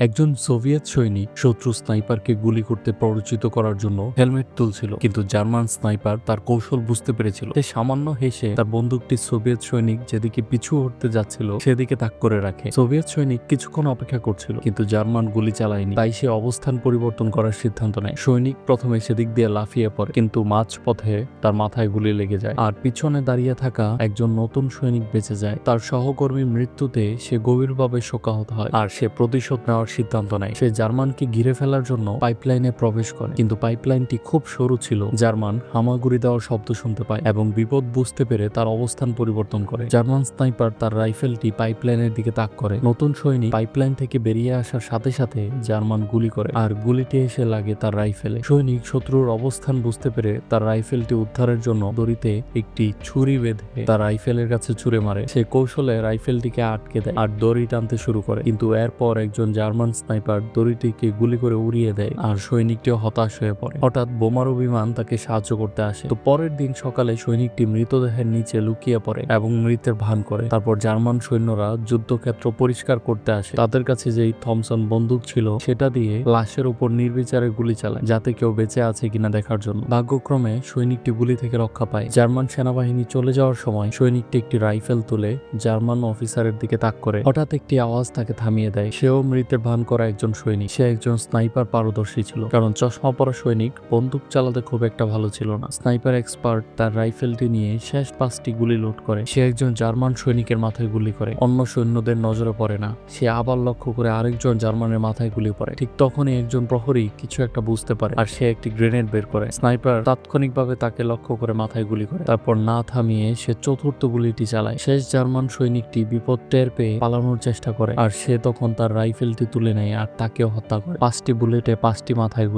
একজন সোভিয়েত সৈনিক শত্রু স্নাইপারকে গুলি করতে প্ররোচিত করার জন্য হেলমেট তুলছিল, কিন্তু জার্মান স্নাইপার তার কৌশল বুঝতে পেরেছিল। সে সামান্য হেসে তার বন্দুকটি সোভিয়েত সৈনিক যেদিকে পিছু হটতে যাচ্ছিল সেদিকে তাক করে রাখে। সোভিয়েত সৈনিক কিছুক্ষণ অপেক্ষা করছিল, কিন্তু জার্মান গুলি চালায়নি। তাই সে অবস্থান পরিবর্তন করার সিদ্ধান্ত নেয়। সৈনিক প্রথমে সেদিক দিয়ে লাফিয়ে পড়ে, কিন্তু মাঝ পথে তার মাথায় গুলি লেগে যায়, আর পিছনে দাঁড়িয়ে থাকা একজন নতুন সৈনিক বেঁচে যায়। তার সহকর্মীর মৃত্যুতে সে গভীরভাবে শোকাহত হয়, আর সে প্রতিশোধ নেওয়ার সিদ্ধান্ত নেয়। সে জার্মানকে ঘিরে ফেলার জন্য পাইপলাইনে প্রবেশ করে, কিন্তু পাইপলাইনটি খুব সরু ছিল। জার্মান হামাগুড়ি দেওয়ার শব্দ শুনতে পায় এবং বিপদ বুঝতে পেরে তার অবস্থান পরিবর্তন করে। জার্মান স্নাইপার তার রাইফেলটি পাইপলাইনের দিকে তাক করে। নতুন সৈনিক পাইপলাইন থেকে বেরিয়ে আসার সাথে সাথে জার্মান গুলি করে, আর গুলিটি এসে লাগে তার রাইফেলে। সৈনিক শত্রুর অবস্থান বুঝতে পেরে তার রাইফেলটি উদ্ধারের জন্য দড়িতে একটি ছুরি বেঁধে তার রাইফেলের কাছে ছুঁড়ে মারে। সে কৌশলে রাইফেলটিকে আটকে দেয় আর দড়ি টানতে শুরু করে, কিন্তু এরপর একজন জার্মান স্নাইপার দড়িটিকে গুলি করে উড়িয়ে দেয়, আর সৈনিকটিও হতাশ হয়ে পড়ে। হঠাৎ বোমারু বিমান তাকে সাহায্য করতে আসে। তো পরের দিন সকালে সৈনিকটি মৃতদেহের নিচে লুকিয়ে পড়ে এবং মৃতের ভান করে। তারপর জার্মান সৈন্যরা যুদ্ধক্ষেত্র পরিষ্কার করতে আসে। তাদের কাছে যেই থমসন বন্দুক ছিল সেটা দিয়ে লাশের উপর নির্বিচারে গুলি চালায়, যাতে কেউ বেঁচে আছে কিনা দেখার জন্য। ভাগ্যক্রমে সৈনিকটি গুলি থেকে রক্ষা পায়। জার্মান সেনাবাহিনী চলে যাওয়ার সময় সৈনিকটি একটি রাইফেল তুলে জার্মান অফিসারের দিকে তাক করে। হঠাৎ একটি আওয়াজ তাকে থামিয়ে দেয়। সেও মৃতের ভান করা একজন সৈনিক। সে একজন স্নাইপার পারদর্শী ছিল, কারণ চশমা পরা সৈনিক বন্দুক চালাতে খুব একটা ভালো ছিল না। স্নাইপার এক্সপার্ট তার রাইফেলটি নিয়ে শেষ 5টি গুলি লোড করে। সে একজন জার্মান সৈনিকের মাথায় গুলি করে। অন্য সৈন্যদের নজরে পড়ে না। সে আবার লক্ষ্য করে আরেকজন জার্মানের মাথায় গুলি পড়ে। ঠিক তখনই একজন প্রহরী কিছু একটা বুঝতে পারে, আর সে একটি গ্রেনেড বের করে। স্নাইপার তাৎক্ষণিকভাবে তাকে লক্ষ্য করে মাথায় গুলি করে। তারপর না থামিয়ে সে চতুর্থ গুলিটি চালায়। শেষ জার্মান সৈনিকটি বিপদ টের পেয়ে পালানোর চেষ্টা করে, আর সে তখন তার রাইফেলটি তুলে নেয় আর তাকেও হত্যা করে। 5টি বুলেটে 5টি মাথায় গুলি।